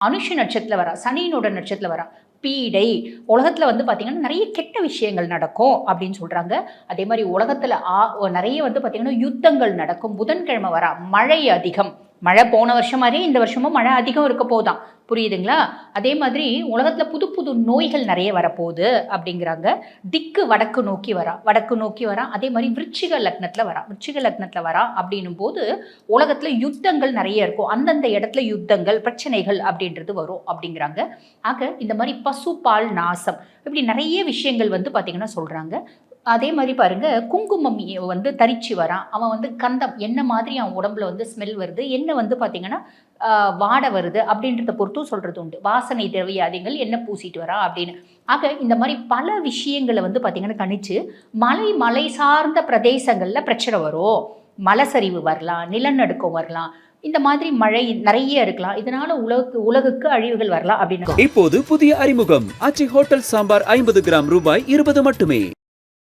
அனுஷ நட்சத்திரத்துல வரா, சனியினோட நட்சத்திரத்துல வரா. பீடை உலகத்துல வந்து பாத்தீங்கன்னா நிறைய கெட்ட விஷயங்கள் நடக்கும் அப்படின்னு சொல்றாங்க. அதே மாதிரி உலகத்துல நிறைய வந்து பாத்தீங்கன்னா யுத்தங்கள் நடக்கும். புதன்கிழமை வரா, மழை அதிகம். மழை போன வருஷம் மாதிரி இந்த வருஷமும் மழை அதிகம் இருக்க போதான். புரியுதுங்களா? அதே மாதிரி உலகத்துல புது புது நோய்கள் நிறைய வரப்போகுது அப்படிங்கிறாங்க. திக்கு வடக்கு நோக்கி வரா, வடக்கு நோக்கி வரா. அதே மாதிரி விருச்சிக லக்னத்துல வரா, விருச்சிக லக்னத்துல வரா அப்படின்னும் போது உலகத்துல யுத்தங்கள் நிறைய இருக்கும். அந்தந்த இடத்துல யுத்தங்கள், பிரச்சனைகள் அப்படின்றது வரும் அப்படிங்கிறாங்க. ஆக இந்த மாதிரி பசுபால் நாசம் இப்படி நிறைய விஷயங்கள் வந்து பாத்தீங்கன்னா சொல்றாங்க. அதே மாதிரி பாருங்க, குங்குமம் வந்து தரிச்சு வரான். அவன் வந்து கந்தம் என்ன மாதிரி அவன் உடம்புல வந்து ஸ்மெல் வருது, என்ன வந்து பார்த்தீங்கன்னா வாடை வருது அப்படின்றத பொறுத்தும் சொல்றது உண்டு. வாசனை திரவியாதிகள் என்ன பூசிட்டு வரா அப்படின்னு. ஆக இந்த மாதிரி பல விஷயங்களை வந்து பார்த்தீங்கன்னா கணிச்சு மலை சார்ந்த பிரதேசங்களில் பிரச்சனை வரும். மலைசரிவு வரலாம், நிலநடுக்கம் வரலாம், இந்த மாதிரி மழை நிறைய இருக்கலாம். இதனால உலகுக்கு அழிவுகள் வரலாம் அப்படின்னு. இப்போது புதிய அறிமுகம் ஆச்சி ஹோட்டல் சாம்பார் 50 கிராம் ரூபாய் 20 மட்டுமே.